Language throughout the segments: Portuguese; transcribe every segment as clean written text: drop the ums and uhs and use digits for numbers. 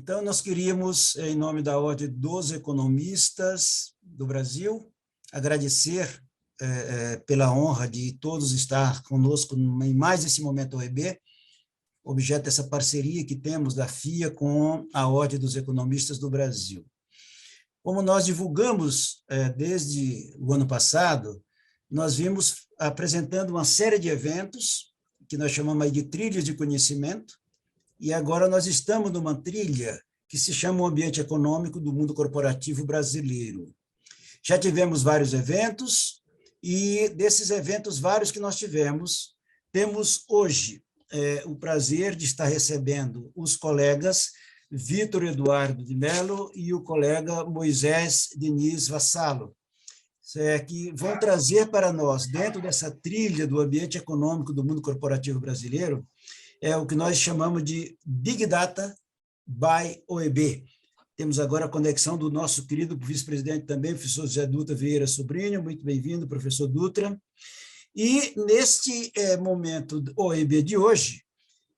Então, nós queríamos, em nome da Ordem dos Economistas do Brasil, agradecer pela honra de todos estar conosco em mais esse Momento OEB, objeto dessa parceria que temos da FIA com a Ordem dos Economistas do Brasil. Como nós divulgamos desde o ano passado, nós vimos apresentando uma série de eventos, que nós chamamos aí de trilhas de conhecimento, e agora nós estamos numa trilha que se chama o Ambiente Econômico do Mundo Corporativo Brasileiro. Já tivemos vários eventos, e desses eventos vários que nós tivemos, temos hoje o prazer de estar recebendo os colegas Vitor Eduardo de Mello e o colega Moisés Diniz Vassalo, que vão trazer para nós, dentro dessa trilha do ambiente econômico do mundo corporativo brasileiro, o que nós chamamos de Big Data by OEB. Temos agora a conexão do nosso querido vice-presidente também, professor José Dutra Vieira Sobrinho. Muito bem-vindo, professor Dutra. E neste momento OEB de hoje,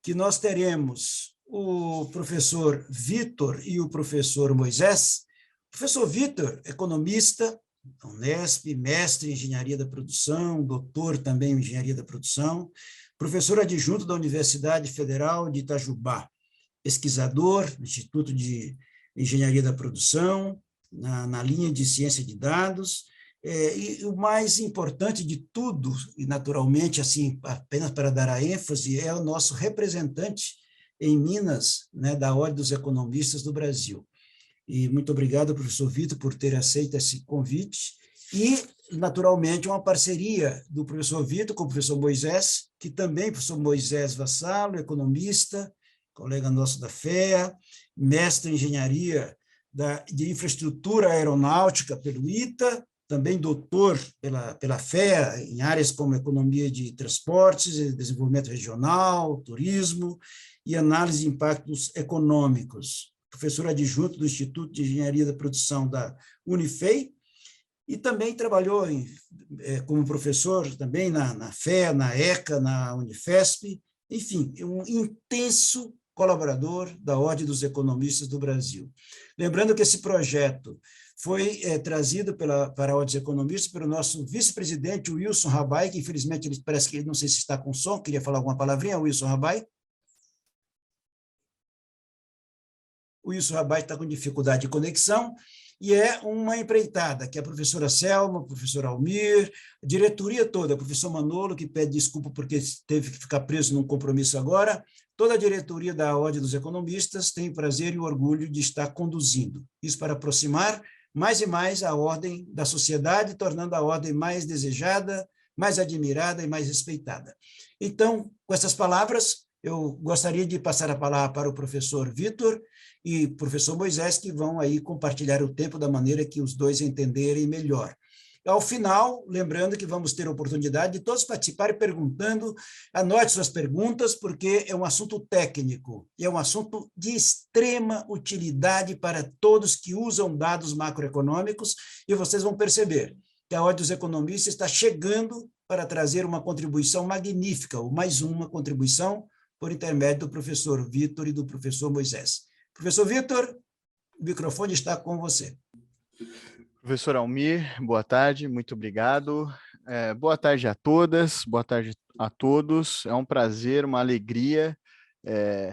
que nós teremos o professor Vitor e o professor Moisés. Professor Vitor, economista, Unesp, mestre em engenharia da produção, doutor também em engenharia da produção, professor adjunto da Universidade Federal de Itajubá, pesquisador no Instituto de Engenharia da Produção, na linha de ciência de dados, e o mais importante de tudo, e naturalmente, assim, apenas para dar a ênfase, é o nosso representante em Minas, né, da Ordem dos Economistas do Brasil. E muito obrigado, professor Vitor, por ter aceito esse convite. E, naturalmente, uma parceria do professor Vitor com o professor Moisés, que também, professor Moisés Vassalo, economista, colega nosso da FEA, mestre em engenharia de infraestrutura aeronáutica pelo ITA, também doutor pela FEA, em áreas como economia de transportes, desenvolvimento regional, turismo e análise de impactos econômicos. Professor adjunto do Instituto de Engenharia da Produção da Unifei, e também trabalhou como professor também na FEA, na ECA, na Unifesp, enfim, um intenso colaborador da Ordem dos Economistas do Brasil. Lembrando que esse projeto foi trazido para a Ordem dos Economistas pelo nosso vice-presidente, Wilson Rabai, que infelizmente ele parece que não sei se está com som, queria falar alguma palavrinha, Wilson Rabai? O Wilson Rabai está com dificuldade de conexão, e é uma empreitada, que é a professora Selma, a professora Almir, a diretoria toda, o professor Manolo, que pede desculpa porque teve que ficar preso num compromisso agora, toda a diretoria da Ordem dos Economistas tem o prazer e o orgulho de estar conduzindo. Isso para aproximar mais e mais a ordem da sociedade, tornando a ordem mais desejada, mais admirada e mais respeitada. Então, com essas palavras, eu gostaria de passar a palavra para o professor Vitor e professor Moisés, que vão aí compartilhar o tempo da maneira que os dois entenderem melhor. Ao final, lembrando que vamos ter a oportunidade de todos participarem perguntando, anote suas perguntas, porque é um assunto técnico, e é um assunto de extrema utilidade para todos que usam dados macroeconômicos, e vocês vão perceber que a Ordem dos Economistas está chegando para trazer uma contribuição magnífica, ou mais uma contribuição, por intermédio do professor Vitor e do professor Moisés. Professor Vitor, o microfone está com você. Professor Almir, boa tarde, muito obrigado. Boa tarde a todas, boa tarde a todos. É um prazer, uma alegria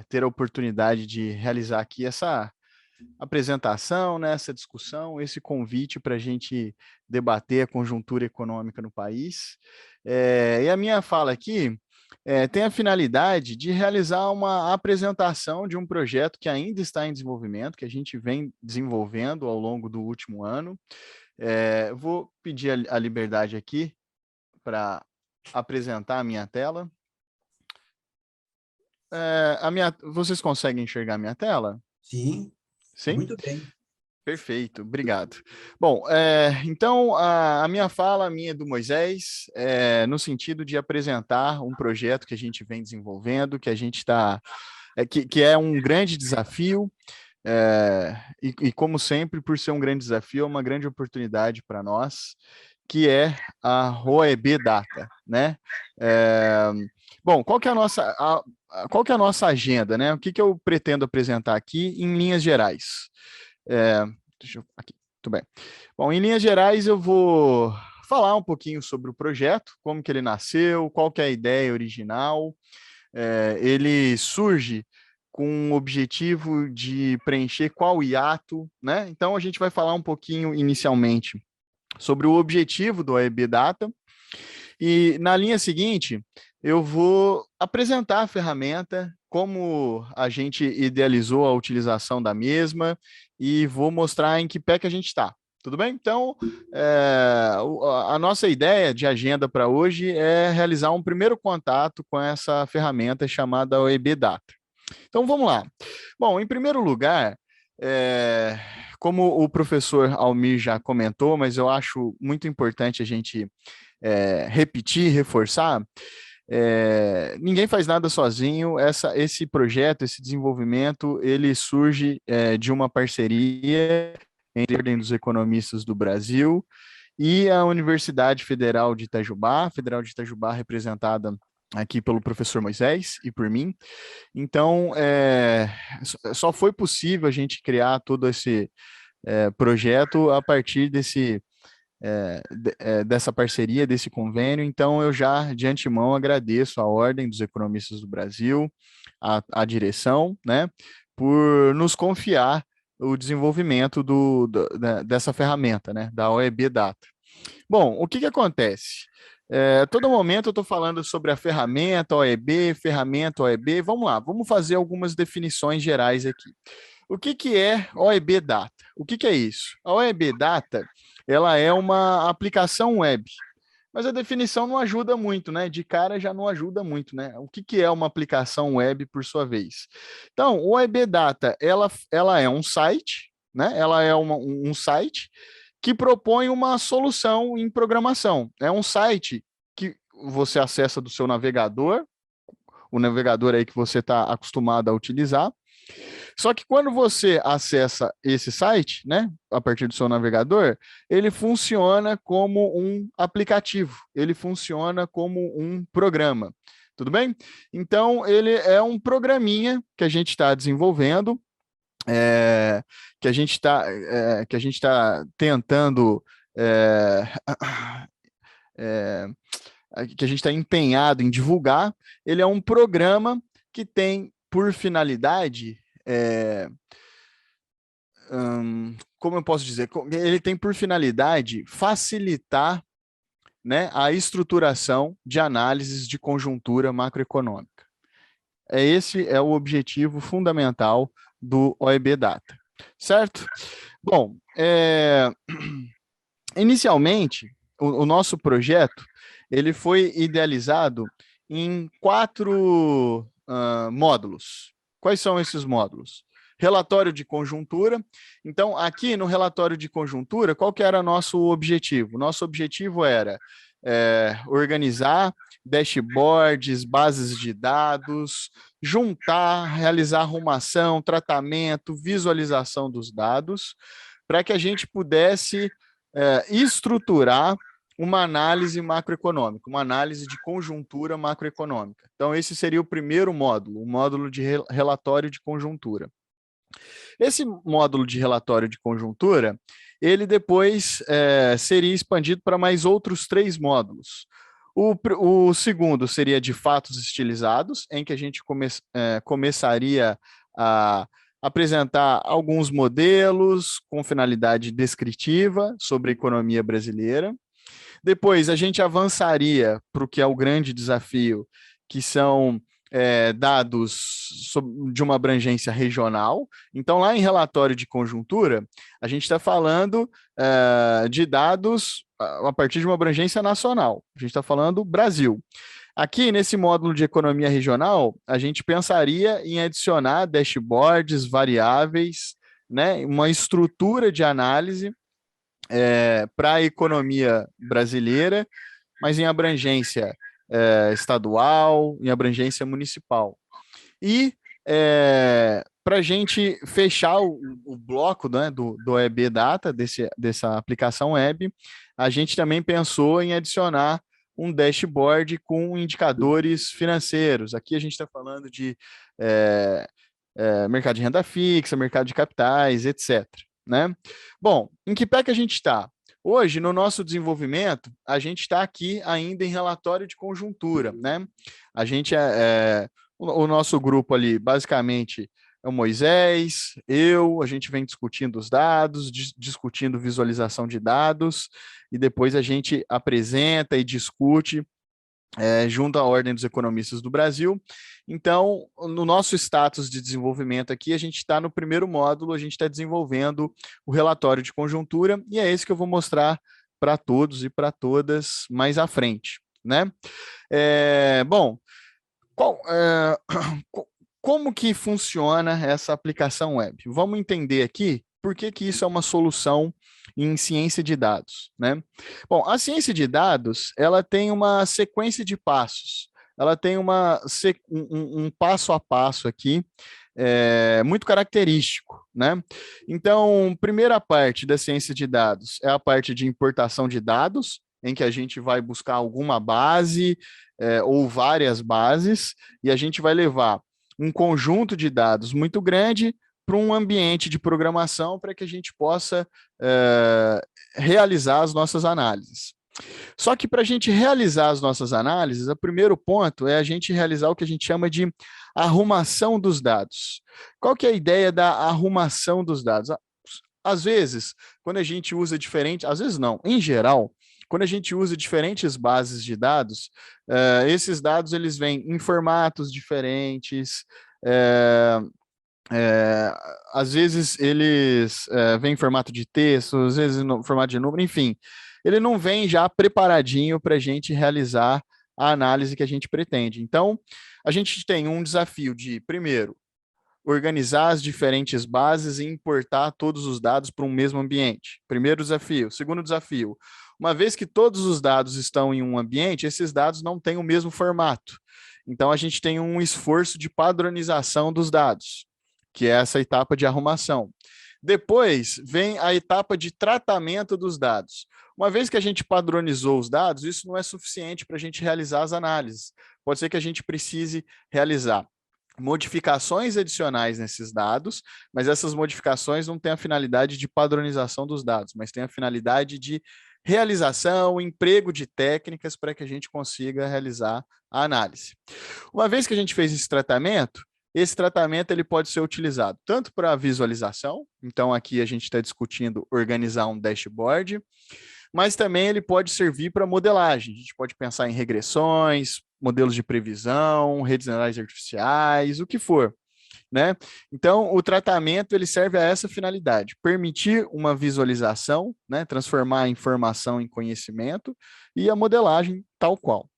ter a oportunidade de realizar aqui essa apresentação, né, essa discussão, esse convite para a gente debater a conjuntura econômica no país. E a minha fala aqui tem a finalidade de realizar uma apresentação de um projeto que ainda está em desenvolvimento, que a gente vem desenvolvendo ao longo do último ano. Vou pedir a liberdade aqui para apresentar a minha tela. Vocês conseguem enxergar a minha tela? Sim. Sim? Muito bem. Perfeito, obrigado. Bom, então a minha fala, a minha é do Moisés, no sentido de apresentar um projeto que a gente vem desenvolvendo, que a gente está, que é um grande desafio, e como sempre, por ser um grande desafio, é uma grande oportunidade para nós. que é a OEB Data, né? Bom, qual que é qual que é a nossa agenda, né? O que eu pretendo apresentar aqui em linhas gerais? Deixa eu, aqui, tudo bem. Bom, em linhas gerais eu vou falar um pouquinho sobre o projeto, como que ele nasceu, qual que é a ideia original. Ele surge com o objetivo de preencher qual hiato, né? Então a gente vai falar um pouquinho inicialmente sobre o objetivo do OEB Data, e na linha seguinte eu vou apresentar a ferramenta, como a gente idealizou a utilização da mesma e vou mostrar em que pé que a gente está. Tudo bem? Então, a nossa ideia de agenda para hoje é realizar um primeiro contato com essa ferramenta chamada OEB Data. Então, vamos lá. Bom, em primeiro lugar, como o professor Almir já comentou, mas eu acho muito importante a gente repetir, reforçar, ninguém faz nada sozinho. Esse projeto, esse desenvolvimento, ele surge de uma parceria entre a Ordem dos Economistas do Brasil e a Universidade Federal de Itajubá, representada aqui pelo professor Moisés e por mim. Então, só foi possível a gente criar todo esse projeto a partir dessa parceria, desse convênio. Então, eu já, de antemão, agradeço a Ordem dos Economistas do Brasil, a direção, né, por nos confiar o desenvolvimento dessa ferramenta, né, da OEB Data. Bom, o que acontece? Todo momento eu estou falando sobre a ferramenta OEB, vamos lá, vamos fazer algumas definições gerais aqui. O que é OEB Data? O que é isso? A OEB Data, ela é uma aplicação web, mas a definição não ajuda muito, né? De cara já não ajuda muito, né? O que é uma aplicação web, por sua vez? Então, o OEB Data, ela é um site, né? Ela é um site que propõe uma solução em programação. É um site que você acessa do seu navegador, o navegador aí que você está acostumado a utilizar. Só que quando você acessa esse site, né, a partir do seu navegador, ele funciona como um aplicativo, ele funciona como um programa. Tudo bem? Então, ele é um programinha que a gente está desenvolvendo, que a gente está tentando, que a gente está empenhado em divulgar. Ele é um programa que tem por finalidade, como eu posso dizer, ele tem por finalidade facilitar, né, a estruturação de análises de conjuntura macroeconômica. Esse é o objetivo fundamental do OEB Data, certo? Bom, inicialmente, o nosso projeto ele foi idealizado em 4 módulos. Quais são esses módulos? Relatório de conjuntura. Então, aqui no relatório de conjuntura, qual que era nosso objetivo? Nosso objetivo era organizar dashboards, bases de dados, juntar, realizar arrumação, tratamento, visualização dos dados, para que a gente pudesse estruturar uma análise macroeconômica, uma análise de conjuntura macroeconômica. Então, esse seria o primeiro módulo, o módulo de relatório de conjuntura. Esse módulo de relatório de conjuntura, ele depois seria expandido para mais outros 3 módulos. O segundo seria de fatos estilizados, em que a gente começaria a apresentar alguns modelos com finalidade descritiva sobre a economia brasileira. Depois, a gente avançaria para o que é o grande desafio, que são dados de uma abrangência regional. Então, lá em relatório de conjuntura, a gente está falando de dados a partir de uma abrangência nacional. A gente está falando Brasil. Aqui, nesse módulo de economia regional, a gente pensaria em adicionar dashboards, variáveis, né, uma estrutura de análise para a economia brasileira, mas em abrangência estadual, em abrangência municipal. E para a gente fechar o bloco, né, do OEB Data, dessa aplicação web, a gente também pensou em adicionar um dashboard com indicadores financeiros. Aqui a gente está falando de mercado de renda fixa, mercado de capitais, etc. Né? Bom, em que pé que a gente está? Hoje, no nosso desenvolvimento, a gente está aqui ainda em relatório de conjuntura. Né? A gente o nosso grupo ali, basicamente, é o Moisés, a gente vem discutindo os dados, discutindo visualização de dados, e depois a gente apresenta e discute junto à Ordem dos Economistas do Brasil. Então, no nosso status de desenvolvimento aqui, a gente está no primeiro módulo, a gente está desenvolvendo o relatório de conjuntura, e é esse que eu vou mostrar para todos e para todas mais à frente. Né? Bom, como que funciona essa aplicação web? Vamos entender aqui por que isso é uma solução em ciência de dados, né? Bom, a ciência de dados, ela tem uma sequência de passos, ela tem um passo a passo aqui, muito característico, né? Então, primeira parte da ciência de dados é a parte de importação de dados, em que a gente vai buscar alguma base ou várias bases, e a gente vai levar um conjunto de dados muito grande para um ambiente de programação para que a gente possa realizar as nossas análises. Só que para a gente realizar as nossas análises, o primeiro ponto é a gente realizar o que a gente chama de arrumação dos dados. Qual que é a ideia da arrumação dos dados? Às vezes, quando a gente usa às vezes não, em geral, quando a gente usa diferentes bases de dados, esses dados eles vêm em formatos diferentes, às vezes eles vêm em formato de texto, às vezes no formato de número, enfim. Ele não vem já preparadinho para a gente realizar a análise que a gente pretende. Então, a gente tem um desafio de, primeiro, organizar as diferentes bases e importar todos os dados para um mesmo ambiente. Primeiro desafio. Segundo desafio, uma vez que todos os dados estão em um ambiente, esses dados não têm o mesmo formato. Então, a gente tem um esforço de padronização dos dados, que é essa etapa de arrumação. Depois, vem a etapa de tratamento dos dados. Uma vez que a gente padronizou os dados, isso não é suficiente para a gente realizar as análises. Pode ser que a gente precise realizar modificações adicionais nesses dados, mas essas modificações não têm a finalidade de padronização dos dados, mas têm a finalidade de realização, emprego de técnicas para que a gente consiga realizar a análise. Uma vez que a gente fez esse tratamento ele pode ser utilizado tanto para visualização, então aqui a gente está discutindo organizar um dashboard, mas também ele pode servir para modelagem. A gente pode pensar em regressões, modelos de previsão, redes neurais artificiais, o que for. Né? Então, o tratamento ele serve a essa finalidade, permitir uma visualização, né? Transformar a informação em conhecimento e a modelagem tal qual.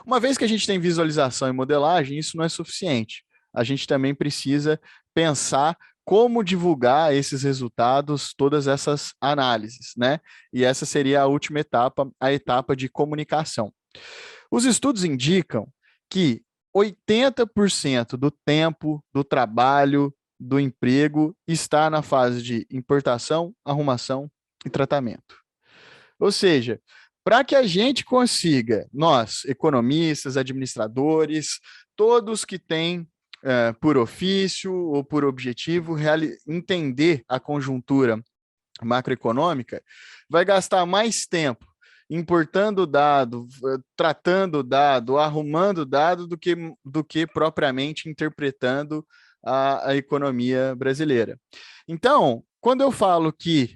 Uma vez que a gente tem visualização e modelagem, isso não é suficiente. A gente também precisa pensar como divulgar esses resultados, todas essas análises, né? E essa seria a última etapa, a etapa de comunicação. Os estudos indicam que 80% do tempo, do trabalho, do emprego está na fase de importação, arrumação e tratamento. Ou seja, para que a gente consiga, nós, economistas, administradores, todos que têm por ofício ou por objetivo entender a conjuntura macroeconômica, vai gastar mais tempo importando dado, tratando dado, arrumando dado do que propriamente interpretando a economia brasileira. Então, quando eu falo que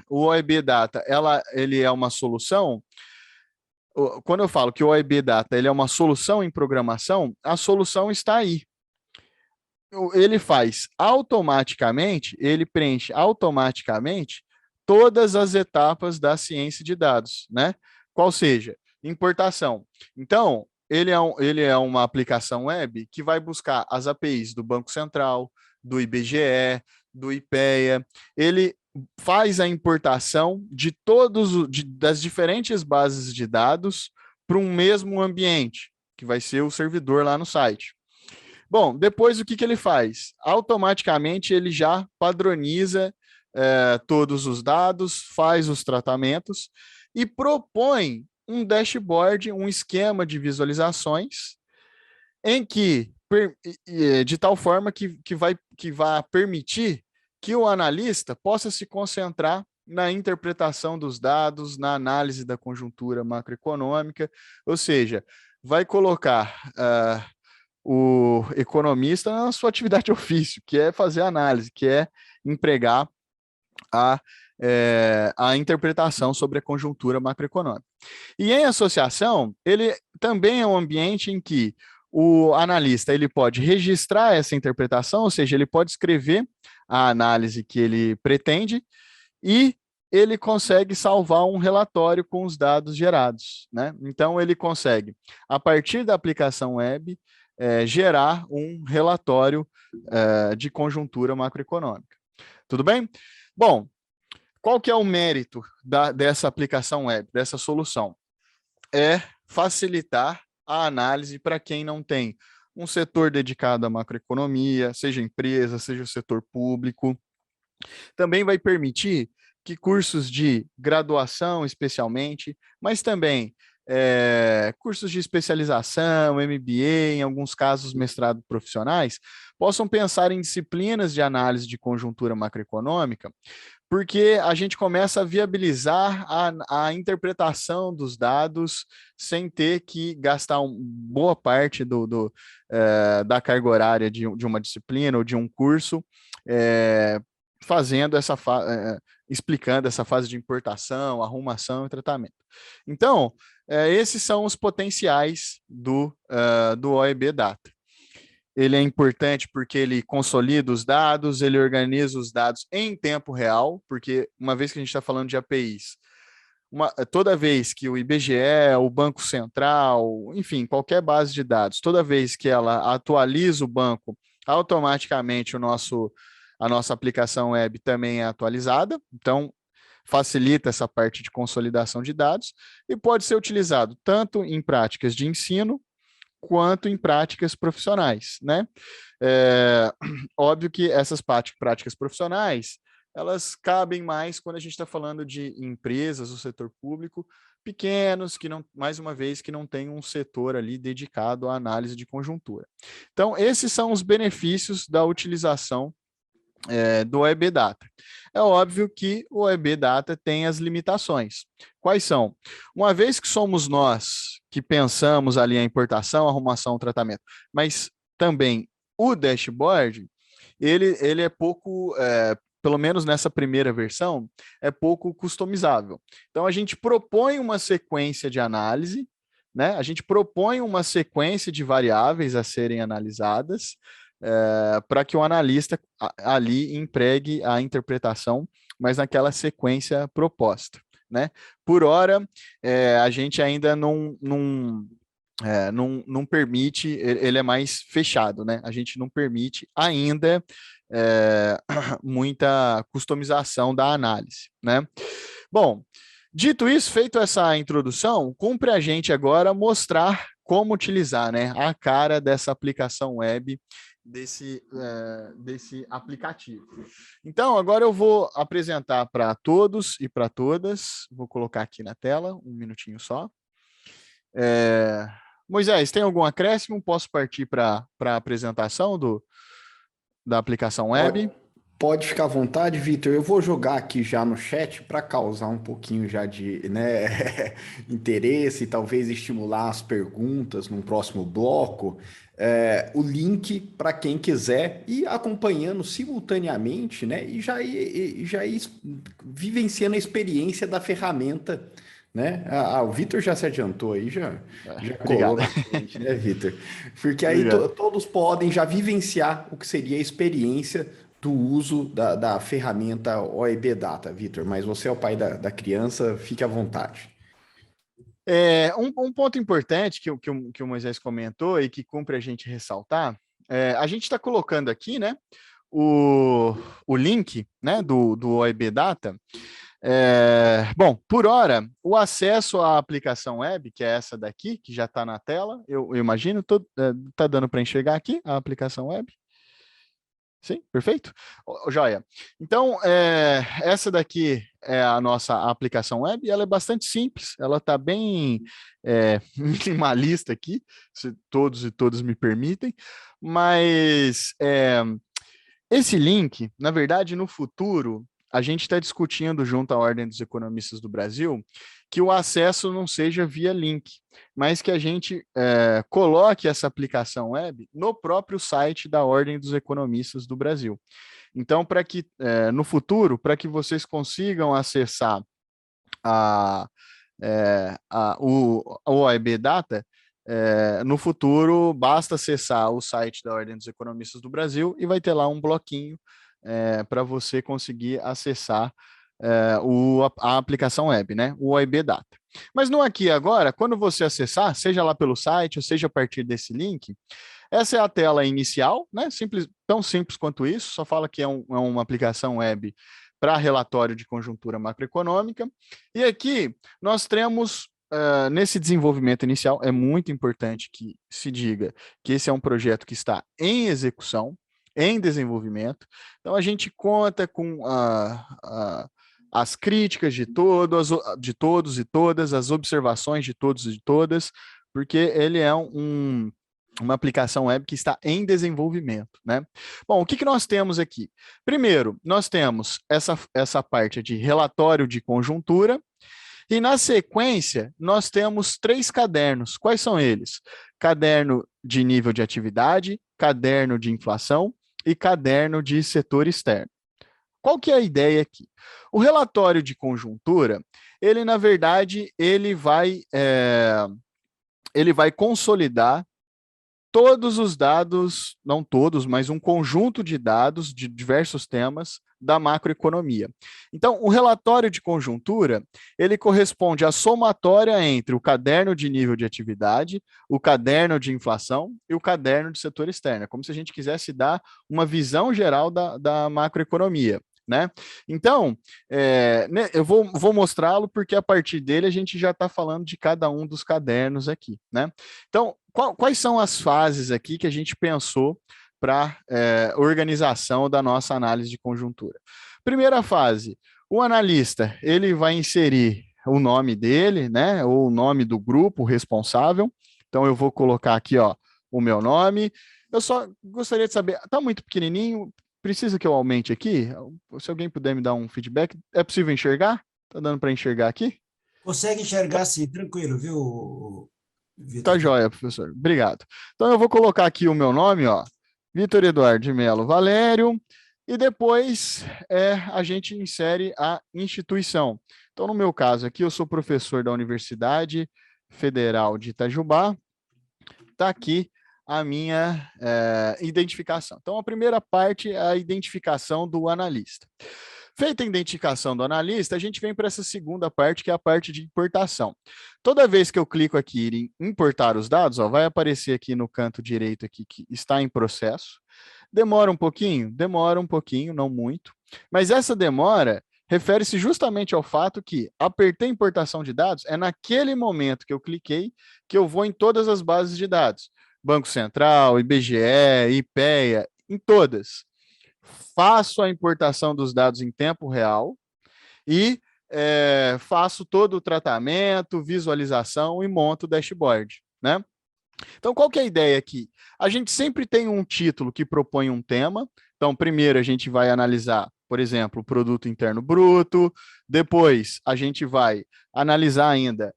o OEB Data ele é uma solução, quando eu falo que o OEB Data ele é uma solução em programação, a solução está aí. Ele faz automaticamente, ele preenche automaticamente todas as etapas da ciência de dados, né? Qual seja, importação. Então, ele é uma aplicação web que vai buscar as APIs do Banco Central, do IBGE, do IPEA. Ele faz a importação de das diferentes bases de dados para um mesmo ambiente, que vai ser o servidor lá no site. Bom, depois o que ele faz? Automaticamente ele já padroniza todos os dados, faz os tratamentos e propõe um dashboard, um esquema de visualizações em que, de tal forma que vai permitir que o analista possa se concentrar na interpretação dos dados, na análise da conjuntura macroeconômica, ou seja, vai colocar o economista na sua atividade de ofício, que é fazer análise, que é empregar a interpretação sobre a conjuntura macroeconômica. E em associação, ele também é um ambiente em que o analista ele pode registrar essa interpretação, ou seja, ele pode escrever a análise que ele pretende e ele consegue salvar um relatório com os dados gerados, né? Então, ele consegue, a partir da aplicação web, gerar um relatório de conjuntura macroeconômica. Tudo bem? Bom, qual que é o mérito dessa aplicação web, dessa solução? É facilitar a análise para quem não tem um setor dedicado à macroeconomia, seja empresa, seja o setor público. Também vai permitir que cursos de graduação, especialmente, mas também cursos de especialização, MBA, em alguns casos mestrado profissionais, possam pensar em disciplinas de análise de conjuntura macroeconômica, porque a gente começa a viabilizar a interpretação dos dados sem ter que gastar boa parte da carga horária de uma disciplina ou de um curso, fazendo explicando essa fase de importação, arrumação e tratamento. Então, esses são os potenciais do OEB Data. Ele é importante porque ele consolida os dados, ele organiza os dados em tempo real, porque uma vez que a gente está falando de APIs, toda vez que o IBGE, o Banco Central, enfim, qualquer base de dados, toda vez que ela atualiza o banco, automaticamente a nossa aplicação web também é atualizada, então facilita essa parte de consolidação de dados e pode ser utilizado tanto em práticas de ensino quanto em práticas profissionais, né? Óbvio que essas práticas profissionais, elas cabem mais quando a gente está falando de empresas, o setor público, pequenos, que não, mais uma vez, que não tem um setor ali dedicado à análise de conjuntura. Então, esses são os benefícios da utilização do OEB Data. É óbvio que o OEB Data tem as limitações. Quais são? Uma vez que somos nós que pensamos ali a importação, arrumação, tratamento, mas também o dashboard, ele é pouco, pelo menos nessa primeira versão, é pouco customizável. Então, a gente propõe uma sequência de análise, né? A gente propõe uma sequência de variáveis a serem analisadas, para que o analista ali empregue a interpretação, mas naquela sequência proposta, né? Por hora, a gente ainda não permite, ele é mais fechado, né? A gente não permite ainda muita customização da análise, né? Bom, dito isso, feito essa introdução, cumpre a gente agora mostrar como utilizar, né, a cara dessa aplicação web, desse aplicativo. Então, agora eu vou apresentar para todos e para todas, vou colocar aqui na tela, um minutinho só. Moisés, tem algum acréscimo? Posso partir para a apresentação da aplicação web? Pode ficar à vontade, Vitor. Eu vou jogar aqui já no chat para causar um pouquinho já de, né, interesse e talvez estimular as perguntas num próximo bloco. O link para quem quiser ir acompanhando simultaneamente, né, e já ir vivenciando a experiência da ferramenta, né? O Vitor já se adiantou aí, já colou na frente, né, Vitor? Porque aí todos podem já vivenciar o que seria a experiência do uso da ferramenta OEB Data, Vitor, mas você é o pai da criança, fique à vontade. Um ponto importante que o Moisés comentou e que cumpre a gente ressaltar, a gente está colocando aqui, né, o link, né, do OEB Data, Bom, por hora, o acesso à aplicação web, que é essa daqui, que já está na tela, eu imagino, está dando para enxergar aqui a aplicação web? Sim, perfeito. Joia. Então, essa daqui é a nossa aplicação web, e ela é bastante simples, ela está bem minimalista aqui, se todos e todas me permitem, mas esse link, na verdade, no futuro, a gente está discutindo junto à Ordem dos Economistas do Brasil que o acesso não seja via link, mas que a gente coloque essa aplicação web no próprio site da Ordem dos Economistas do Brasil. Então, para que no futuro, para que vocês consigam acessar o OEB Data, no futuro, basta acessar o site da Ordem dos Economistas do Brasil e vai ter lá um bloquinho para você conseguir acessar a aplicação web, né? O OEB Data. Mas no aqui e agora, quando você acessar, seja lá pelo site, ou seja a partir desse link, essa é a tela inicial, né? Tão simples quanto isso, só fala que é uma aplicação web para relatório de conjuntura macroeconômica. E aqui nós temos, nesse desenvolvimento inicial, é muito importante que se diga que esse é um projeto que está em execução, em desenvolvimento. Então, a gente conta com as críticas de todos e todas, as observações de todos e de todas, porque ele é uma aplicação web que está em desenvolvimento, né? Bom, o que nós temos aqui? Primeiro, nós temos essa parte de relatório de conjuntura, e na sequência, nós temos 3 cadernos. Quais são eles? Caderno de nível de atividade, caderno de inflação e caderno de setor externo. Qual que é a ideia aqui? O relatório de conjuntura, ele, na verdade, ele vai consolidar todos os dados, não todos, mas um conjunto de dados de diversos temas da macroeconomia. Então, o relatório de conjuntura, ele corresponde à somatória entre o caderno de nível de atividade, o caderno de inflação e o caderno de setor externo, como se a gente quisesse dar uma visão geral da macroeconomia, né? Então, eu vou mostrá-lo porque a partir dele a gente já está falando de cada um dos cadernos aqui, né? Então, quais são as fases aqui que a gente pensou para organização da nossa análise de conjuntura? Primeira fase, o analista ele vai inserir o nome dele, né, ou o nome do grupo responsável. Então, eu vou colocar aqui, ó, o meu nome. Eu só gostaria de saber, está muito pequenininho, precisa que eu aumente aqui? Se alguém puder me dar um feedback, é possível enxergar? Está dando para enxergar aqui? Consegue enxergar, sim, tranquilo, viu, Tá Vitor? joia, professor. Obrigado. Então, eu vou colocar aqui o meu nome, ó, Vitor Eduardo de Melo Valério, e depois a gente insere a instituição. Então, no meu caso aqui, eu sou professor da Universidade Federal de Itajubá. Está aqui a minha identificação. Então, a primeira parte é a identificação do analista. Feita a identificação do analista, a gente vem para essa segunda parte, que é a parte de importação. Toda vez que eu clico aqui em importar os dados, ó, vai aparecer aqui no canto direito aqui que está em processo. Demora um pouquinho, não muito, mas essa demora refere-se justamente ao fato que apertei importação de dados, é naquele momento que eu cliquei que eu vou em todas as bases de dados. Banco Central, IBGE, IPEA, em todas. Faço a importação dos dados em tempo real e faço todo o tratamento, visualização e monto o dashboard, né? Então, qual que é a ideia aqui? A gente sempre tem um título que propõe um tema. Então, primeiro a gente vai analisar, por exemplo, o produto interno bruto. Depois, a gente vai analisar ainda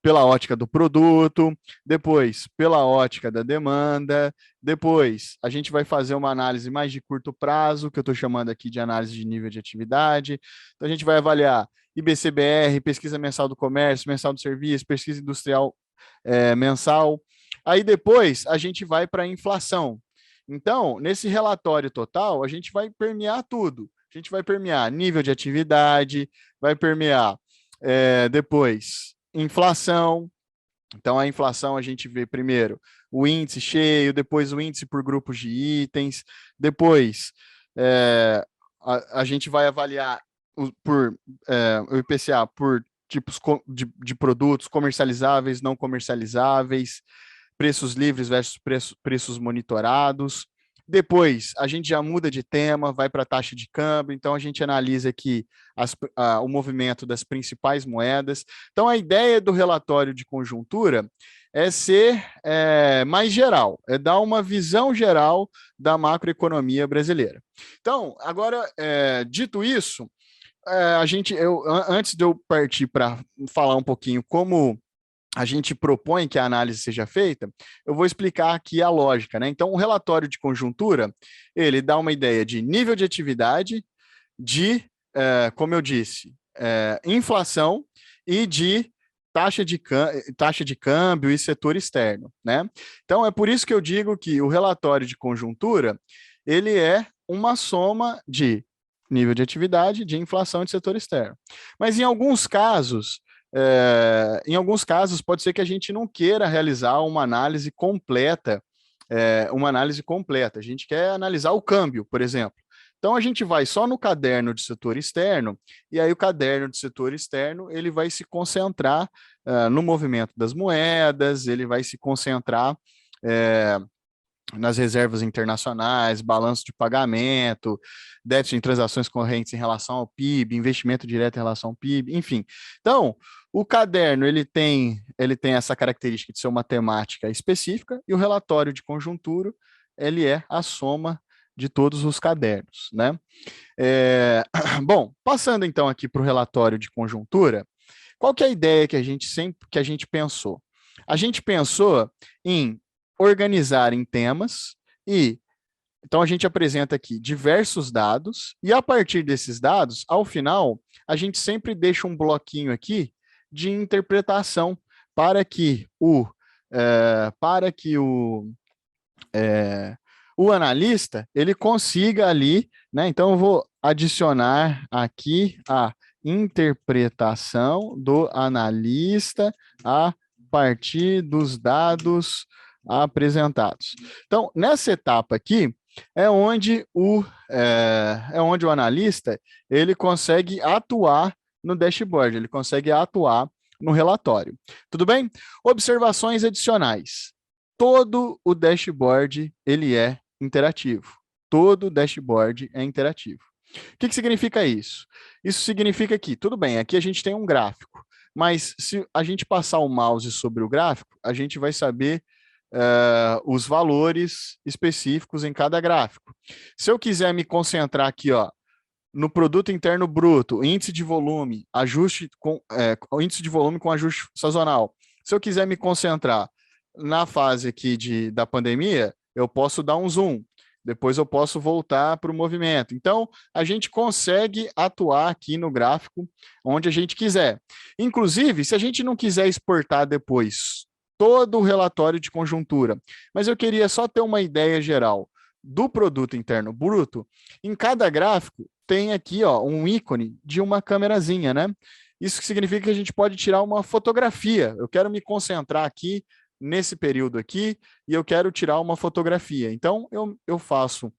pela ótica do produto, depois pela ótica da demanda, depois a gente vai fazer uma análise mais de curto prazo, que eu estou chamando aqui de análise de nível de atividade. Então, a gente vai avaliar IBCBR, pesquisa mensal do comércio, mensal do serviço, pesquisa industrial mensal. Aí depois a gente vai para a inflação. Então, nesse relatório total, a gente vai permear tudo. A gente vai permear nível de atividade, vai permear depois inflação. Então, a inflação a gente vê primeiro o índice cheio, depois o índice por grupos de itens, depois a gente vai avaliar o IPCA por tipos de produtos comercializáveis, não comercializáveis, preços livres versus preços monitorados. Depois, a gente já muda de tema, vai para a taxa de câmbio, então a gente analisa aqui o movimento das principais moedas. Então, a ideia do relatório de conjuntura é ser mais geral, é dar uma visão geral da macroeconomia brasileira. Então, agora, dito isso, antes de eu partir para falar um pouquinho como a gente propõe que a análise seja feita, eu vou explicar aqui a lógica, né? Então, o relatório de conjuntura, ele dá uma ideia de nível de atividade, como eu disse, inflação e de taxa de câmbio e setor externo, né? Então, é por isso que eu digo que o relatório de conjuntura, ele é uma soma de nível de atividade, de inflação e de setor externo. Mas, em alguns casos, pode ser que a gente não queira realizar uma análise completa, A gente quer analisar o câmbio, por exemplo. Então, a gente vai só no caderno de setor externo, e aí o caderno de setor externo, ele vai se concentrar no movimento das moedas, ele vai se concentrar nas reservas internacionais, balanço de pagamento, déficit em transações correntes em relação ao PIB, investimento direto em relação ao PIB, enfim. Então, o caderno ele tem essa característica de ser uma temática específica, e o relatório de conjuntura ele é a soma de todos os cadernos, né? Bom, passando então aqui para o relatório de conjuntura, qual que é a ideia que a gente pensou? A gente pensou em organizar em temas, e então a gente apresenta aqui diversos dados, e a partir desses dados, ao final, a gente sempre deixa um bloquinho aqui de interpretação para que o analista ele consiga ali, né? Então eu vou adicionar aqui a interpretação do analista a partir dos dados apresentados. Então, nessa etapa aqui, é onde o analista ele consegue atuar no dashboard, ele consegue atuar no relatório. Tudo bem? Observações adicionais. Todo o dashboard ele é interativo. Todo dashboard é interativo. O que significa isso? Isso significa que, tudo bem, aqui a gente tem um gráfico, mas se a gente passar o mouse sobre o gráfico, a gente vai saber os valores específicos em cada gráfico. Se eu quiser me concentrar aqui, ó, no produto interno bruto, índice de volume, índice de volume com ajuste sazonal. Se eu quiser me concentrar na fase aqui da pandemia, eu posso dar um zoom. Depois eu posso voltar para o movimento. Então, a gente consegue atuar aqui no gráfico onde a gente quiser. Inclusive, se a gente não quiser exportar depois todo o relatório de conjuntura, mas eu queria só ter uma ideia geral do produto interno bruto, em cada gráfico tem aqui ó, um ícone de uma câmerazinha, né? Isso significa que a gente pode tirar uma fotografia. Eu quero me concentrar aqui nesse período aqui e eu quero tirar uma fotografia. Então, eu faço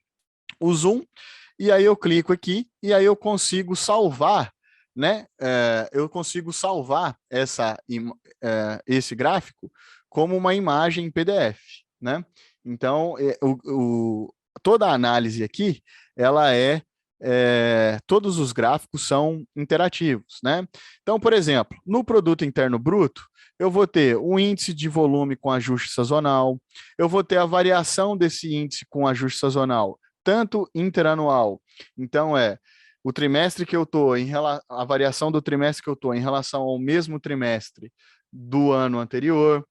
o zoom e aí eu clico aqui e aí eu consigo salvar, né? Eu consigo salvar esse gráfico como uma imagem em PDF, né? Então, toda a análise aqui, ela todos os gráficos são interativos, né? Então, por exemplo, no produto interno bruto, eu vou ter o índice de volume com ajuste sazonal, eu vou ter a variação desse índice com ajuste sazonal, tanto interanual, então o trimestre que eu estou, a variação do trimestre que eu estou em relação ao mesmo trimestre do ano anterior,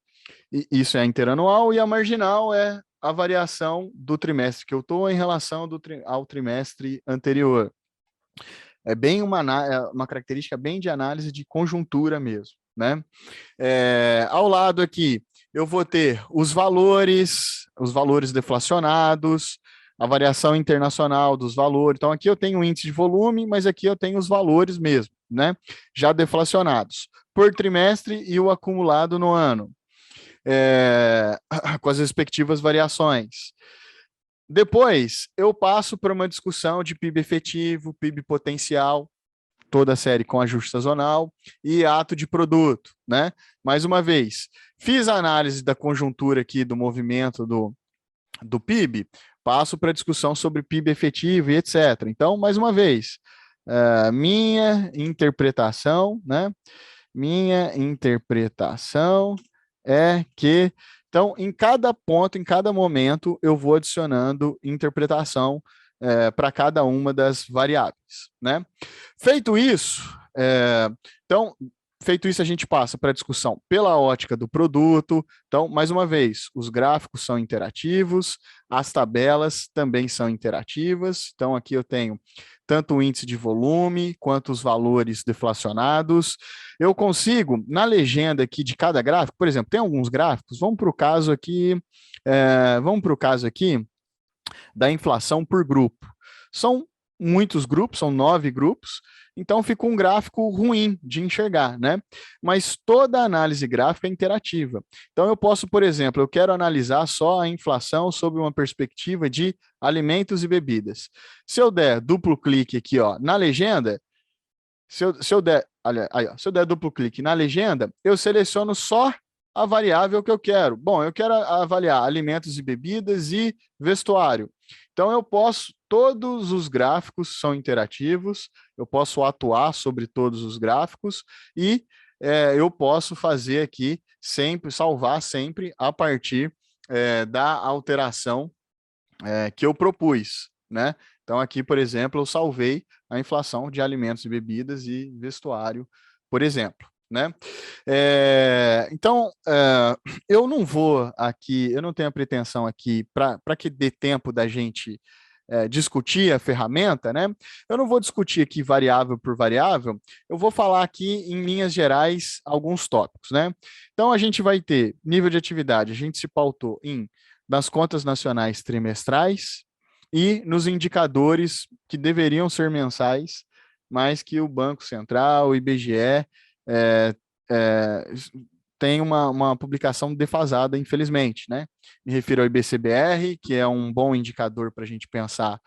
e isso é interanual, e a marginal é a variação do trimestre que eu estou em relação ao trimestre anterior. É bem uma característica bem de análise de conjuntura mesmo, né? Ao lado aqui, eu vou ter os valores deflacionados, a variação internacional dos valores. Então, aqui eu tenho o índice de volume, mas aqui eu tenho os valores mesmo, né? Já deflacionados por trimestre e o acumulado no ano. Com as respectivas variações. Depois, eu passo para uma discussão de PIB efetivo, PIB potencial. toda a série com ajuste sazonal e ato de produto, né? Mais uma vez, fiz a análise da conjuntura aqui do movimento do PIB, passo para a discussão sobre PIB efetivo e etc. Então, mais uma vez, minha interpretação, né? Minha interpretação é que, então, em cada ponto, em cada momento, eu vou adicionando interpretação para cada uma das variáveis, né? Feito isso, então, feito isso, a gente passa para a discussão pela ótica do produto. Então, mais uma vez, os gráficos são interativos, as tabelas também são interativas. Então, aqui eu tenho tanto o índice de volume quanto os valores deflacionados. Eu consigo, na legenda aqui de cada gráfico, por exemplo, tem alguns gráficos, vamos para o caso aqui da inflação por grupo. São muitos grupos, são 9 grupos, então fica um gráfico ruim de enxergar, né? Mas toda análise gráfica é interativa. Então eu posso, por exemplo, eu quero analisar só a inflação sob uma perspectiva de alimentos e bebidas. Se eu der duplo clique aqui, ó, na legenda, se eu der duplo clique na legenda, eu seleciono só a variável que eu quero. Bom, eu quero avaliar alimentos e bebidas e vestuário. Então, todos os gráficos são interativos, eu posso atuar sobre todos os gráficos e eu posso fazer aqui salvar sempre a partir da alteração que eu propus, né? Então, aqui, por exemplo, eu salvei a inflação de alimentos e bebidas e vestuário, por exemplo, né? Então, eu não vou aqui, eu não tenho a pretensão aqui, para que dê tempo da gente discutir a ferramenta, né? Eu não vou discutir aqui variável por variável, eu vou falar aqui em linhas gerais alguns tópicos, né? Então, a gente vai ter nível de atividade, a gente se pautou nas contas nacionais trimestrais e nos indicadores que deveriam ser mensais, mas que o Banco Central, o IBGE, tem uma publicação defasada, infelizmente, né? Me refiro ao IBCBR, que é um bom indicador para a gente pensar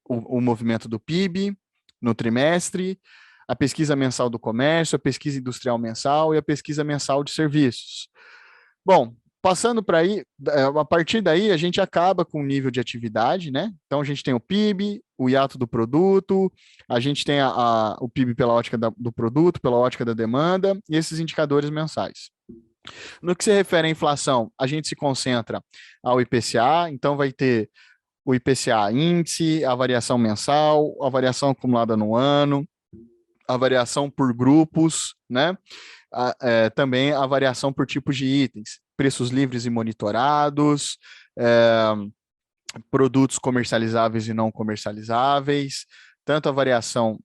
o movimento do PIB no trimestre, a pesquisa mensal do comércio, a pesquisa industrial mensal e a pesquisa mensal de serviços. Bom, passando para aí, a partir daí a gente acaba com o nível de atividade, né? Então a gente tem o PIB, o hiato do produto, a gente tem o PIB pela ótica do produto, pela ótica da demanda e esses indicadores mensais. No que se refere à inflação, a gente se concentra ao IPCA, então vai ter o IPCA índice, a variação mensal, a variação acumulada no ano, a variação por grupos, né? Também a variação por tipos de itens, preços livres e monitorados, produtos comercializáveis e não comercializáveis, tanto a variação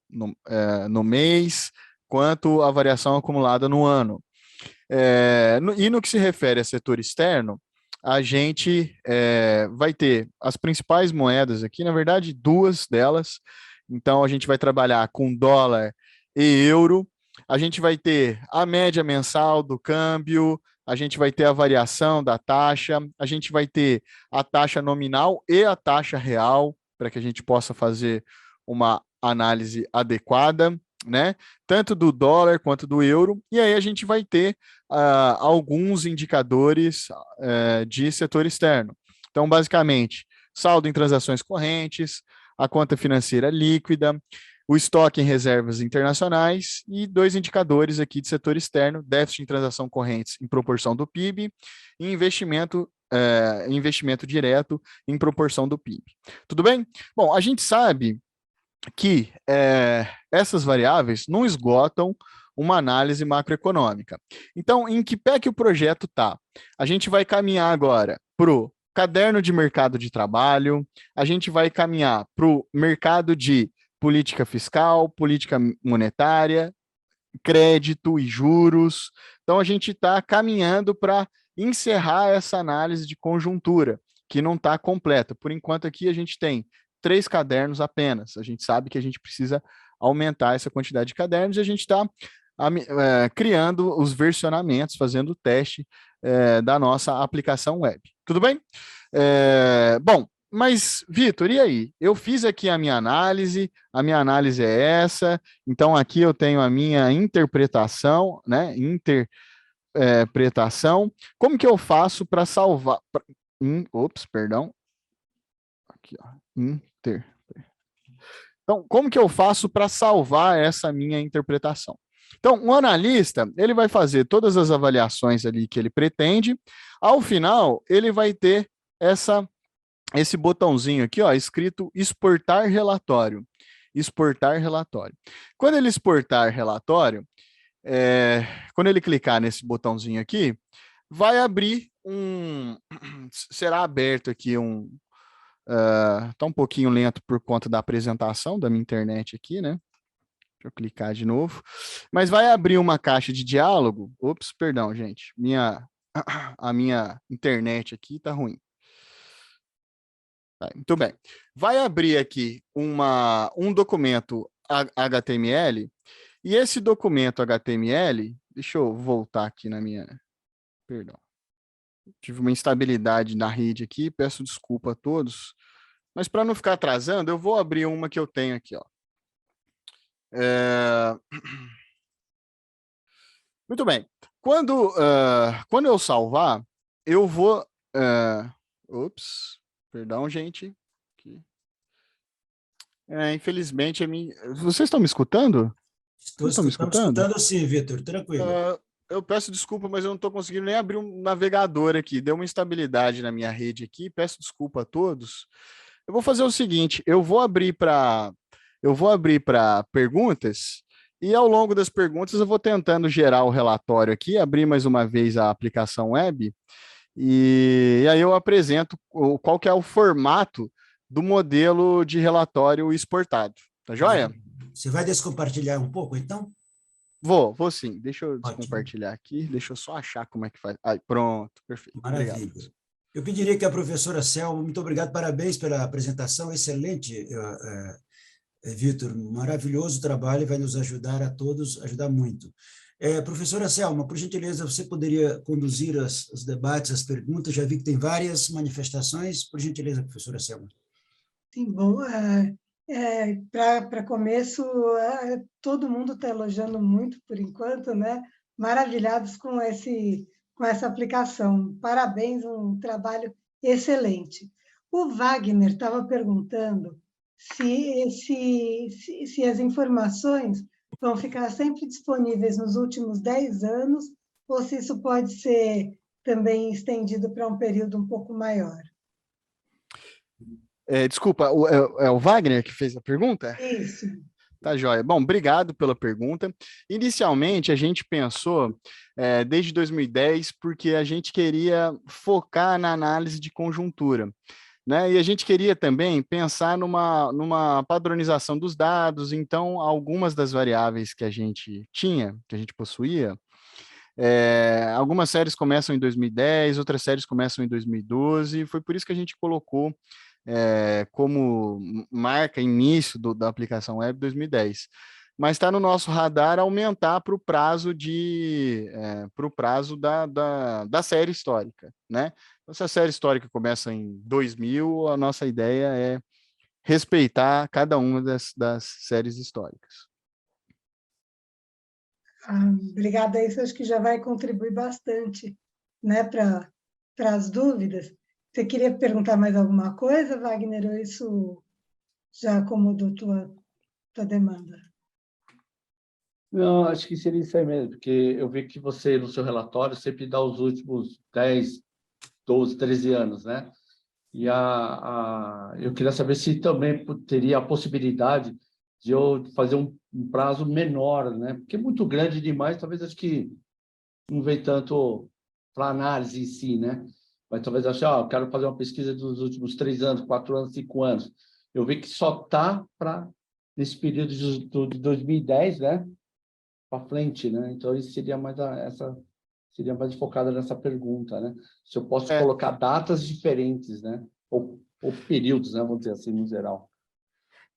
no mês, quanto a variação acumulada no ano. E no que se refere a setor externo, a gente vai ter as principais moedas aqui, na verdade, 2 delas. Então, a gente vai trabalhar com dólar e euro. A gente vai ter a média mensal do câmbio, a gente vai ter a variação da taxa, a gente vai ter a taxa nominal e a taxa real, para que a gente possa fazer uma análise adequada, né? Tanto do dólar quanto do euro, e aí a gente vai ter alguns indicadores de setor externo. Então, basicamente, saldo em transações correntes, a conta financeira líquida, o estoque em reservas internacionais e 2 indicadores aqui de setor externo, déficit em transação correntes em proporção do PIB e investimento direto em proporção do PIB. Tudo bem? Bom, a gente sabe que essas variáveis não esgotam uma análise macroeconômica. Então, em que pé que o projeto está? A gente vai caminhar agora para o caderno de mercado de trabalho, a gente vai caminhar para o mercado de política fiscal, política monetária, crédito e juros. Então, a gente está caminhando para encerrar essa análise de conjuntura, que não está completa. Por enquanto, aqui a gente tem 3 cadernos apenas. A gente sabe que a gente precisa aumentar essa quantidade de cadernos e a gente está criando os versionamentos, fazendo o teste da nossa aplicação web. Tudo bem? Bom, Mas, Vitor, e aí? Eu fiz aqui a minha análise é essa, então aqui eu tenho a minha interpretação, né? Interpretação. Como que eu faço para salvar? Ops, perdão. Aqui, ó. Então, como que eu faço para salvar essa minha interpretação? Então, o analista, ele vai fazer todas as avaliações ali que ele pretende. Ao final, ele vai ter esse botãozinho aqui, ó, escrito exportar relatório. Exportar relatório. Quando ele exportar relatório, quando ele clicar nesse botãozinho aqui, vai abrir será aberto aqui tá um pouquinho lento por conta da apresentação da minha internet aqui, né? Deixa eu clicar de novo. Mas vai abrir uma caixa de diálogo. Ops, perdão, gente. A minha internet aqui tá ruim. Tá, muito bem. Vai abrir aqui um documento HTML, e esse documento HTML, deixa eu voltar aqui perdão. Tive uma instabilidade na rede aqui, peço desculpa a todos, mas para não ficar atrasando, eu vou abrir uma que eu tenho aqui, ó. Muito bem. Quando eu salvar, eu vou... Ops, perdão, gente. Aqui. Infelizmente, vocês estão me escutando? Estamos escutando sim, Vitor, tranquilo. Eu peço desculpa, mas eu não estou conseguindo nem abrir um navegador aqui. Deu uma instabilidade na minha rede aqui. Peço desculpa a todos. Eu vou fazer o seguinte: eu vou abrir para perguntas, e ao longo das perguntas eu vou tentando gerar o relatório aqui, abrir mais uma vez a aplicação web, e aí eu apresento qual que é o formato do modelo de relatório exportado. Tá joia? Você vai descompartilhar um pouco, então? Vou sim. Deixa eu Ótimo. Compartilhar aqui. Deixa eu só achar como é que faz. Aí, pronto, perfeito. Maravilha. Obrigado. Eu pediria que a professora Selma, muito obrigado, parabéns pela apresentação, excelente, Vitor, maravilhoso trabalho e vai nos ajudar a todos, ajudar muito. Professora Selma, por gentileza, você poderia conduzir os debates, as perguntas? Já vi que tem várias manifestações. Por gentileza, professora Selma. Sim, bom, para começo, todo mundo está elogiando muito por enquanto, né? Maravilhados com essa aplicação. Parabéns, um trabalho excelente. O Wagner estava perguntando se as informações vão ficar sempre disponíveis nos últimos 10 anos ou se isso pode ser também estendido para um período um pouco maior. Desculpa, é o Wagner que fez a pergunta? Isso. Tá, joia. Bom, obrigado pela pergunta. Inicialmente, a gente pensou desde 2010 porque a gente queria focar na análise de conjuntura, né? E a gente queria também pensar numa padronização dos dados, então algumas das variáveis que a gente possuía, algumas séries começam em 2010, outras séries começam em 2012, foi por isso que a gente colocou como marca início da aplicação web 2010. Mas está no nosso radar aumentar para o prazo da série histórica, né? Então, se a série histórica começa em 2000, a nossa ideia é respeitar cada uma das séries históricas. Obrigada, isso acho que já vai contribuir bastante, né, para as dúvidas. Você queria perguntar mais alguma coisa, Wagner, ou isso já acomodou tua demanda? Não, acho que seria isso aí mesmo, porque eu vi que você, no seu relatório, sempre dá os últimos 10, 12, 13 anos, né? E eu queria saber se também teria a possibilidade de eu fazer um prazo menor, né? Porque é muito grande demais, talvez acho que não vem tanto para análise em si, né? Mas talvez ache, eu quero fazer uma pesquisa dos últimos 3 anos, 4 anos, 5 anos. Eu vi que só está nesse período de 2010, né? Para frente, né? Então, isso seria seria mais focada nessa pergunta, né? Se eu posso colocar datas diferentes, né? Ou períodos, né? Vamos dizer assim, no geral.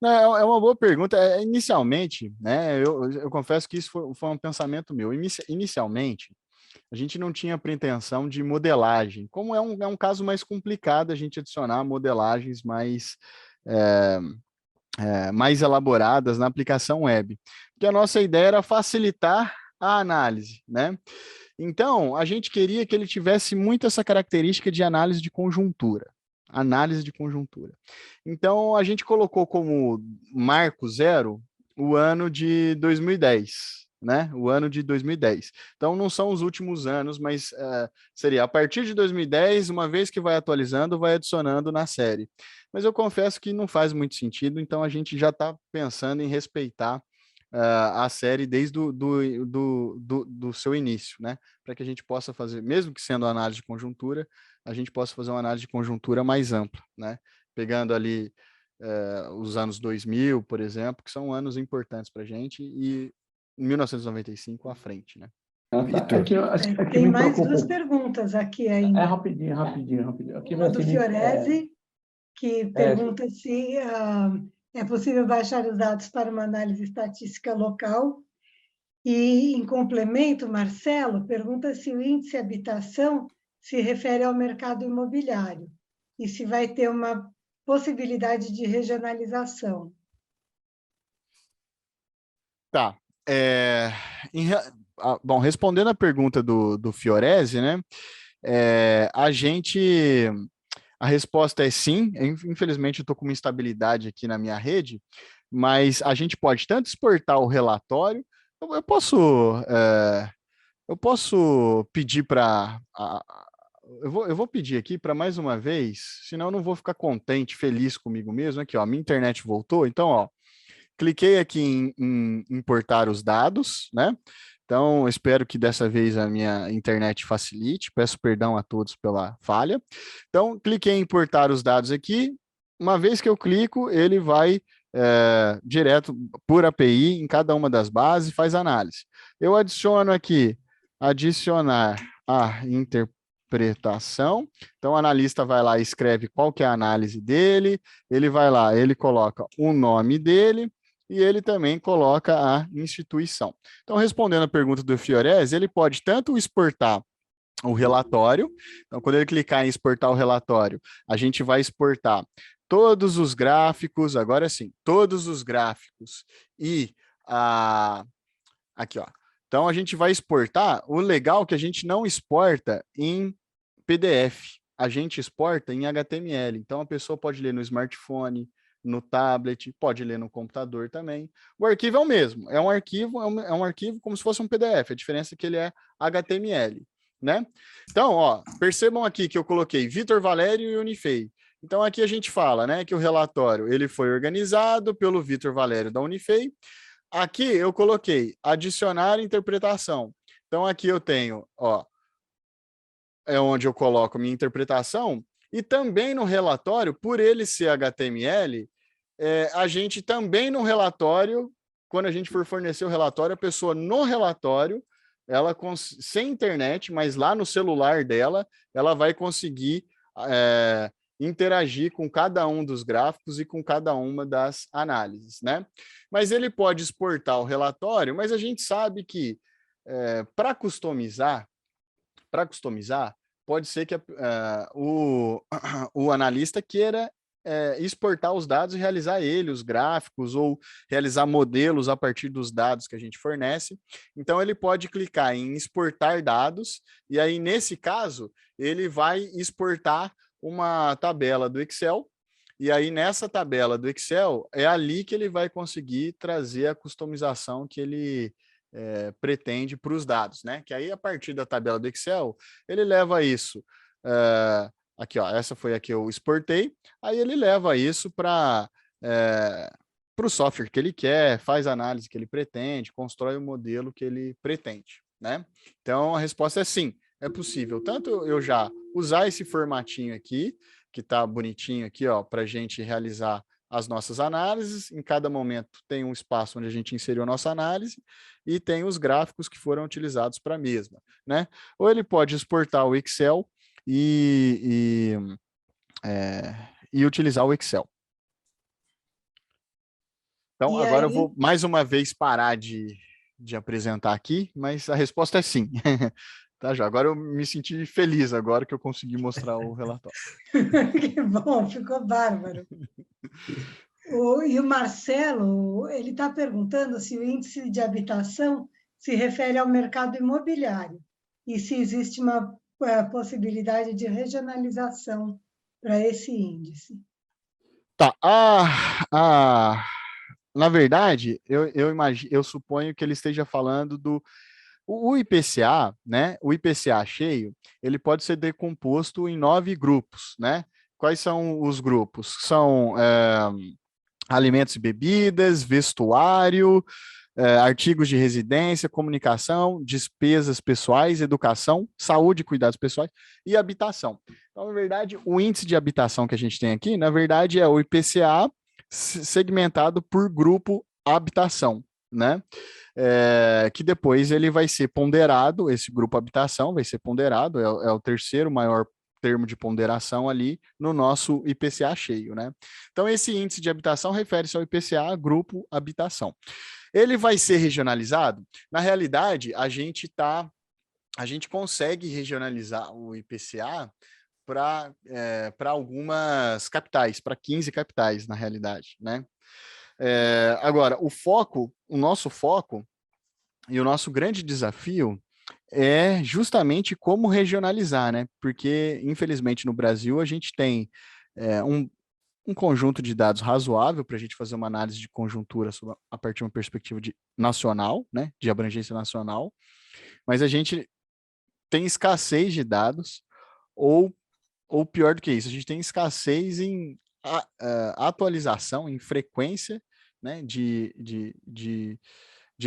Não, é uma boa pergunta. Inicialmente, né? Eu confesso que isso foi um pensamento meu. Inicialmente, a gente não tinha pretensão de modelagem. Como é um caso mais complicado a gente adicionar modelagens mais elaboradas na aplicação web. Porque a nossa ideia era facilitar a análise, né? Então, a gente queria que ele tivesse muito essa característica de análise de conjuntura. Análise de conjuntura. Então, a gente colocou como marco zero o ano de 2010, né? O ano de 2010. Então, não são os últimos anos, mas seria a partir de 2010, uma vez que vai atualizando, vai adicionando na série. Mas eu confesso que não faz muito sentido, então a gente já está pensando em respeitar a série desde do seu início, né? Para que a gente possa fazer, mesmo que sendo análise de conjuntura, a gente possa fazer uma análise de conjuntura mais ampla, né? Pegando ali os anos 2000, por exemplo, que são anos importantes para a gente, e 1995 à frente, né? Vitor. Aqui Tem me mais preocupa. duas perguntas aqui ainda. Rapidinho. Aqui Uma do assim, Fiorese, que pergunta se é possível baixar os dados para uma análise estatística local. E, em complemento, Marcelo pergunta se o índice habitação se refere ao mercado imobiliário e se vai ter uma possibilidade de regionalização. Tá. Bom, respondendo a pergunta do Fiorese, né? A resposta é sim. Infelizmente, eu estou com uma instabilidade aqui na minha rede, mas a gente pode tanto exportar o relatório, eu posso pedir para. Eu vou pedir aqui para mais uma vez, senão eu não vou ficar contente, feliz comigo mesmo. Aqui, ó, minha internet voltou, então, ó, cliquei aqui em importar os dados, né? Então, espero que dessa vez a minha internet facilite. Peço perdão a todos pela falha. Então, cliquei em importar os dados aqui. Uma vez que eu clico, ele vai direto por API em cada uma das bases e faz análise. Eu adiciono aqui, adicionar a interpretação. Então, o analista vai lá e escreve qual que é a análise dele. Ele vai lá, ele coloca o nome dele, e ele também coloca a instituição. Então, respondendo a pergunta do Fiorese, ele pode tanto exportar o relatório, então quando ele clicar em exportar o relatório, a gente vai exportar todos os gráficos, agora sim, todos os gráficos e aqui, ó. Então, a gente vai exportar, o legal é que a gente não exporta em PDF, a gente exporta em HTML, então a pessoa pode ler no smartphone, no tablet, pode ler no computador também. O arquivo é o mesmo, é um arquivo como se fosse um PDF, a diferença é que ele é HTML, né? Então, ó, percebam aqui que eu coloquei Vitor Valério e Unifei. Então, aqui a gente fala, né, que o relatório ele foi organizado pelo Vitor Valério da Unifei. Aqui eu coloquei adicionar interpretação. Então, aqui eu tenho, ó, é onde eu coloco minha interpretação, e também no relatório, por ele ser HTML, a gente também no relatório, quando a gente for fornecer o relatório, a pessoa no relatório, ela sem internet, mas lá no celular dela, ela vai conseguir interagir com cada um dos gráficos e com cada uma das análises, né? Mas ele pode exportar o relatório, mas a gente sabe que para customizar, pode ser que o analista queira exportar os dados e realizar os gráficos ou realizar modelos a partir dos dados que a gente fornece. Então, ele pode clicar em exportar dados e aí, nesse caso, ele vai exportar uma tabela do Excel e aí, nessa tabela do Excel, é ali que ele vai conseguir trazer a customização que ele pretende para os dados, né? Que aí, a partir da tabela do Excel, ele leva isso... aqui, ó, essa foi a que eu exportei. Aí ele leva isso para o software que ele quer, faz a análise que ele pretende, constrói o modelo que ele pretende, né? Então, a resposta é sim, é possível. Tanto eu já usar esse formatinho aqui, que está bonitinho aqui, ó, para a gente realizar as nossas análises. Em cada momento tem um espaço onde a gente inseriu a nossa análise e tem os gráficos que foram utilizados para a mesma, né? Ou ele pode exportar o Excel e utilizar o Excel. Então, E agora aí... eu vou mais uma vez parar de apresentar aqui, mas a resposta é sim. Tá, já. Agora eu me senti feliz agora que eu consegui mostrar o relatório. Que bom, ficou bárbaro. E o Marcelo, ele está perguntando se o índice de habitação se refere ao mercado imobiliário e se existe uma possibilidade de regionalização para esse índice. Tá. Na verdade, eu suponho que ele esteja falando do o IPCA, né? O IPCA cheio, ele pode ser decomposto em 9 grupos, né? Quais são os grupos? São alimentos e bebidas, vestuário, artigos de residência, comunicação, despesas pessoais, educação, saúde e cuidados pessoais e habitação. Então, na verdade, o índice de habitação que a gente tem aqui, na verdade, é o IPCA segmentado por grupo habitação, né? Que depois ele vai ser ponderado, esse grupo habitação vai ser ponderado, é o terceiro maior termo de ponderação ali no nosso IPCA cheio, né? Então, esse índice de habitação refere-se ao IPCA grupo habitação. Ele vai ser regionalizado? Na realidade, a gente consegue regionalizar o IPCA para algumas capitais, para 15 capitais, na realidade, né? Agora, o nosso foco e o nosso grande desafio é justamente como regionalizar, né? Porque, infelizmente, no Brasil, a gente tem um conjunto de dados razoável para a gente fazer uma análise de conjuntura a partir de uma perspectiva nacional, né? De abrangência nacional, mas a gente tem escassez de dados, ou pior do que isso, a gente tem escassez em atualização, em frequência, né, de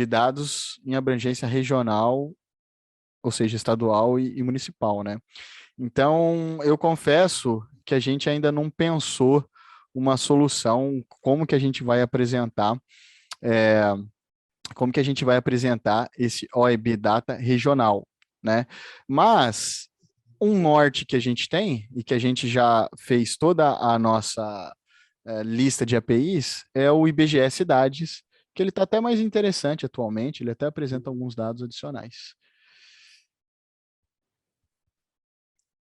dados em abrangência regional, ou seja, estadual e municipal, né? Então, eu confesso que a gente ainda não pensou uma solução, como que a gente vai apresentar esse OEB Data regional, né? Mas um norte que a gente tem, e que a gente já fez toda a nossa lista de APIs, é o IBGE Cidades, que ele está até mais interessante atualmente, ele até apresenta alguns dados adicionais.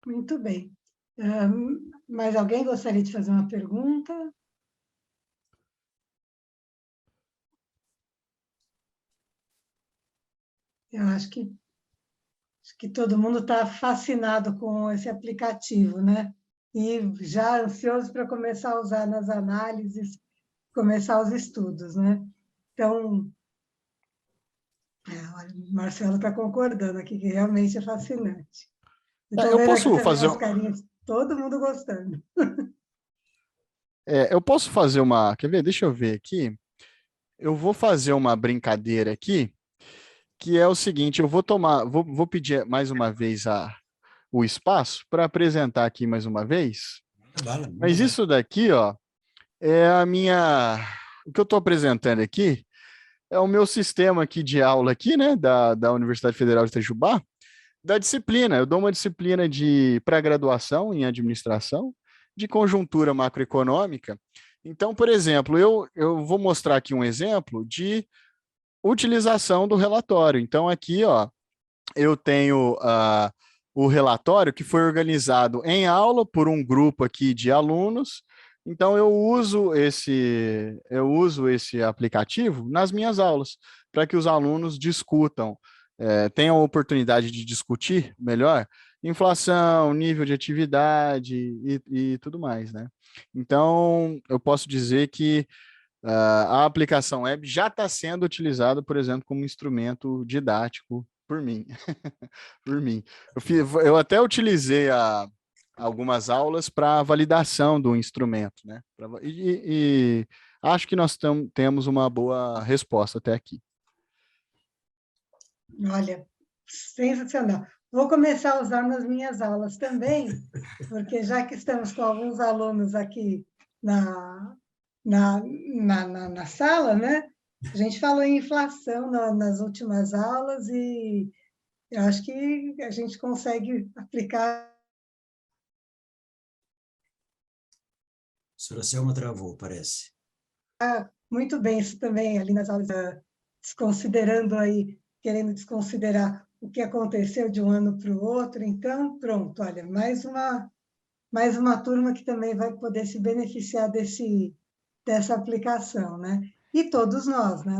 Muito bem. Mais alguém gostaria de fazer uma pergunta? Eu acho que todo mundo está fascinado com esse aplicativo, né? E já ansioso para começar a usar nas análises, começar os estudos, né? Então, olha, o Marcelo está concordando aqui, que realmente é fascinante. Estou vendo aqui também as carinhas, todo mundo gostando. Eu posso fazer uma... Quer ver? Deixa eu ver aqui. Eu vou fazer uma brincadeira aqui, que é o seguinte, eu vou pedir mais uma vez o espaço para apresentar aqui mais uma vez. Mas isso daqui, ó, o que eu estou apresentando aqui é o meu sistema aqui de aula aqui, né, da Universidade Federal de Itajubá, da disciplina. Eu dou uma disciplina de pré-graduação em administração, de conjuntura macroeconômica. Então, por exemplo, eu vou mostrar aqui um exemplo de utilização do relatório. Então, aqui, ó, eu tenho o relatório que foi organizado em aula por um grupo aqui de alunos. Então, eu uso esse aplicativo nas minhas aulas, para que os alunos discutam, tenham a oportunidade de discutir melhor inflação, nível de atividade e tudo mais, né? Então, eu posso dizer que a aplicação web já está sendo utilizada, por exemplo, como instrumento didático por mim. Por mim. Eu até utilizei algumas aulas para validação do instrumento, né? E acho que nós temos uma boa resposta até aqui. Olha, sensacional. Vou começar a usar nas minhas aulas também, porque já que estamos com alguns alunos aqui na sala, né? A gente falou em inflação nas últimas aulas e eu acho que a gente consegue aplicar. A senhora Selma travou, parece. Muito bem isso também ali nas aulas, desconsiderando aí, querendo desconsiderar o que aconteceu de um ano para o outro. Então, pronto, olha, mais uma turma que também vai poder se beneficiar dessa aplicação, né? E todos nós, né?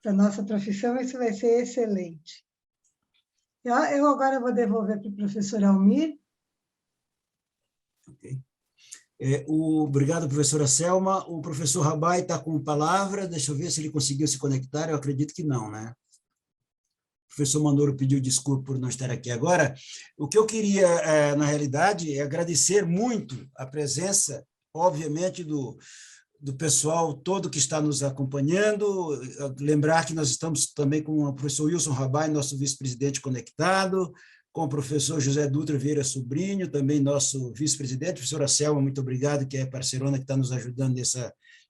Para a nossa profissão, isso vai ser excelente. Eu agora vou devolver para o professor Almir. Ok. Obrigado, professora Selma. O professor Rabai está com palavra. Deixa eu ver se ele conseguiu se conectar. Eu acredito que não, né? O professor Manoro pediu desculpa por não estar aqui agora. O que eu queria, na realidade, é agradecer muito a presença, obviamente, do pessoal todo que está nos acompanhando. Lembrar que nós estamos também com o professor Wilson Rabai, nosso vice-presidente conectado, com o professor José Dutra Vieira Sobrinho, também nosso vice-presidente, professora Selma, muito obrigado, que é parceirona que está nos ajudando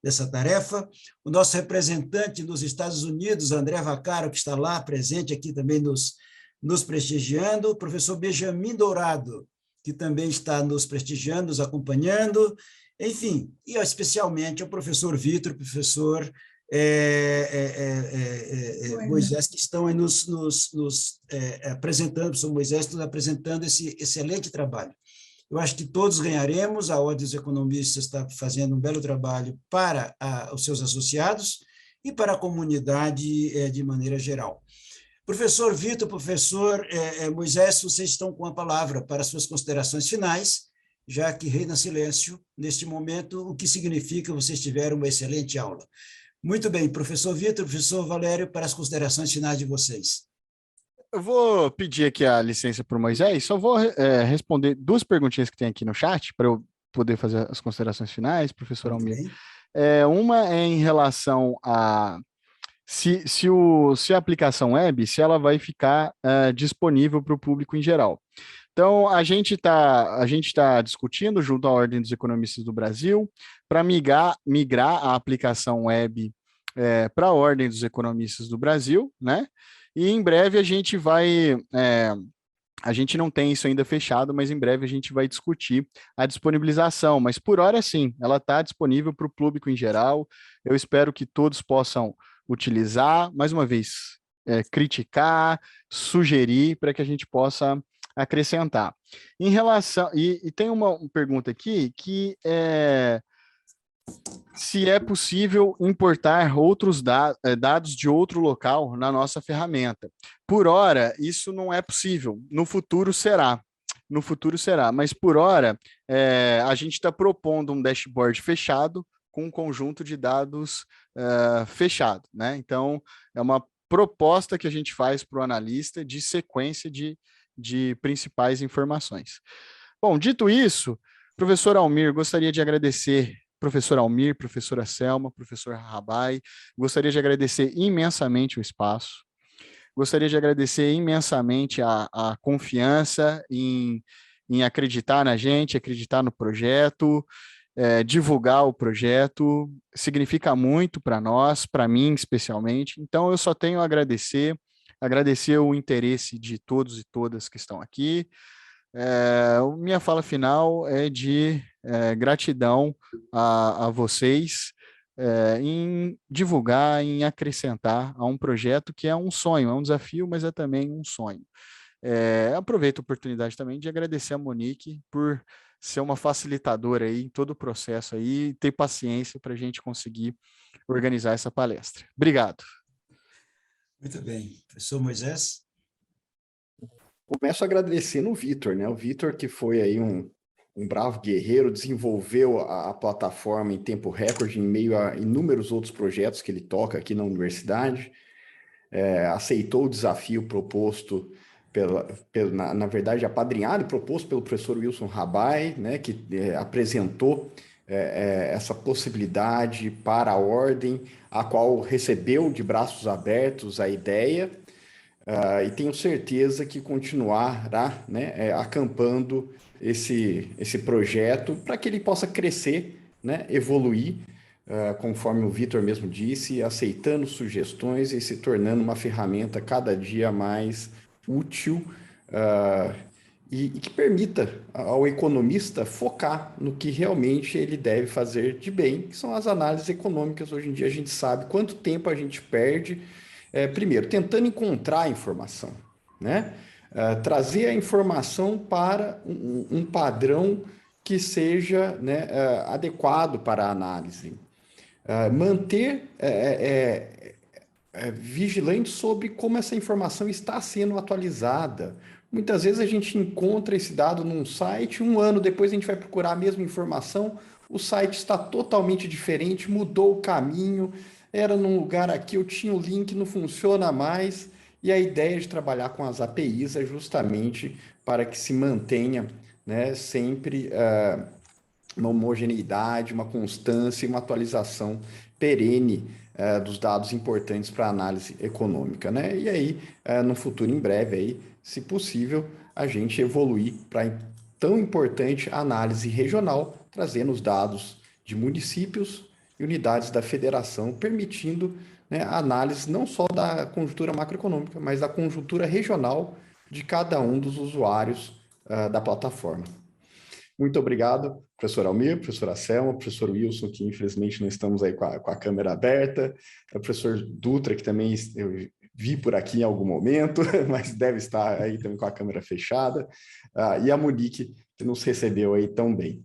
nessa tarefa. O nosso representante nos Estados Unidos, André Vaccaro, que está lá presente aqui também nos prestigiando, o professor Benjamin Dourado, que também está nos prestigiando, nos acompanhando, enfim, e especialmente o professor Vitor, professor Moisés, que estão aí nos apresentando, professor Moisés, nos apresentando esse excelente trabalho. Eu acho que todos ganharemos, a Ordem dos Economistas está fazendo um belo trabalho para os seus associados e para a comunidade de maneira geral. Professor Vitor, professor Moisés, vocês estão com a palavra para as suas considerações finais, já que reina silêncio neste momento, o que significa vocês tiveram uma excelente aula. Muito bem, professor Vitor, professor Valério, para as considerações finais de vocês. Eu vou pedir aqui a licença para o Moisés, só vou responder duas perguntinhas que tem aqui no chat, para eu poder fazer as considerações finais, professor Almir. Uma é em relação a se a aplicação web, se ela vai ficar disponível para o público em geral. Então, a gente tá discutindo junto à Ordem dos Economistas do Brasil para migrar a aplicação web para a Ordem dos Economistas do Brasil, né? E em breve a gente vai... a gente não tem isso ainda fechado, mas em breve a gente vai discutir a disponibilização. Mas por hora, sim, ela está disponível para o público em geral. Eu espero que todos possam utilizar, mais uma vez, criticar, sugerir para que a gente possa acrescentar. Em relação... E tem uma pergunta aqui que é se é possível importar outros dados de outro local na nossa ferramenta. Por hora, isso não é possível. No futuro será. Mas por hora, a gente está propondo um dashboard fechado com um conjunto de dados fechado, né? Então, é uma proposta que a gente faz para o analista de sequência de principais informações. Bom, dito isso, professor Almir, gostaria de agradecer, professor Almir, professora Selma, professor Rabai, gostaria de agradecer imensamente o espaço, gostaria de agradecer imensamente a confiança em acreditar na gente, acreditar no projeto, divulgar o projeto, significa muito para nós, para mim especialmente, então eu só tenho a agradecer o interesse de todos e todas que estão aqui. Minha fala final é de gratidão a vocês em divulgar, em acrescentar a um projeto que é um sonho, é um desafio, mas é também um sonho. Aproveito a oportunidade também de agradecer a Monique por ser uma facilitadora aí em todo o processo aí, e ter paciência para a gente conseguir organizar essa palestra. Obrigado. Muito bem. Professor Moisés? Começo agradecendo o Vitor, né? O Vitor, que foi aí um bravo guerreiro, desenvolveu a plataforma em tempo recorde, em meio a inúmeros outros projetos que ele toca aqui na universidade, aceitou o desafio proposto, na verdade, apadrinhado e proposto pelo professor Wilson Rabai, né? Que apresentou essa possibilidade para a Ordem, a qual recebeu de braços abertos a ideia, e tenho certeza que continuará, né, acampando esse projeto para que ele possa crescer, né, evoluir, conforme o Vitor mesmo disse, aceitando sugestões e se tornando uma ferramenta cada dia mais útil, e que permita ao economista focar no que realmente ele deve fazer de bem, que são as análises econômicas. Hoje em dia a gente sabe quanto tempo a gente perde Primeiro, tentando encontrar a informação, né? Trazer a informação para um padrão que seja, né, adequado para a análise. Manter vigilante sobre como essa informação está sendo atualizada. Muitas vezes a gente encontra esse dado num site, um ano depois a gente vai procurar a mesma informação, o site está totalmente diferente, mudou o caminho, era num lugar aqui, eu tinha o link, não funciona mais, e a ideia de trabalhar com as APIs é justamente para que se mantenha, né, sempre uma homogeneidade, uma constância e uma atualização perene dos dados importantes para a análise econômica, né? E aí, no futuro em breve, aí, se possível, a gente evoluir para tão importante análise regional, trazendo os dados de municípios e unidades da federação, permitindo, né, a análise não só da conjuntura macroeconômica, mas da conjuntura regional de cada um dos usuários da plataforma. Muito obrigado, professor Almir, professora Selma, professor Wilson, que infelizmente não estamos aí com a câmera aberta, o professor Dutra, que também eu vi por aqui em algum momento, mas deve estar aí também com a câmera fechada, e a Monique, que nos recebeu aí tão bem.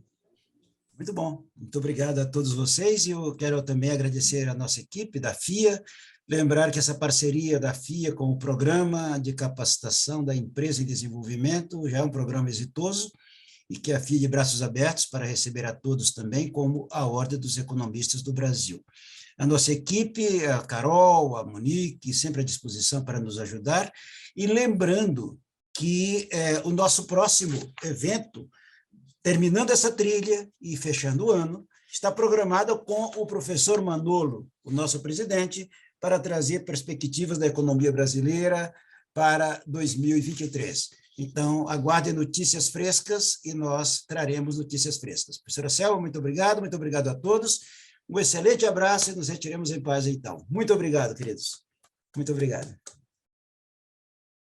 Muito bom. Muito obrigado a todos vocês, e eu quero também agradecer a nossa equipe da FIA, lembrar que essa parceria da FIA com o Programa de Capacitação da Empresa em Desenvolvimento já é um programa exitoso, e que a FIA de braços abertos para receber a todos também, como a Ordem dos Economistas do Brasil. A nossa equipe, a Carol, a Monique, sempre à disposição para nos ajudar, e lembrando que o nosso próximo evento, terminando essa trilha e fechando o ano, está programado com o professor Manolo, o nosso presidente, para trazer perspectivas da economia brasileira para 2023. Então, aguardem notícias frescas e nós traremos notícias frescas. Professora Selma, muito obrigado a todos. Um excelente abraço e nos retiremos em paz, então. Muito obrigado, queridos. Muito obrigado.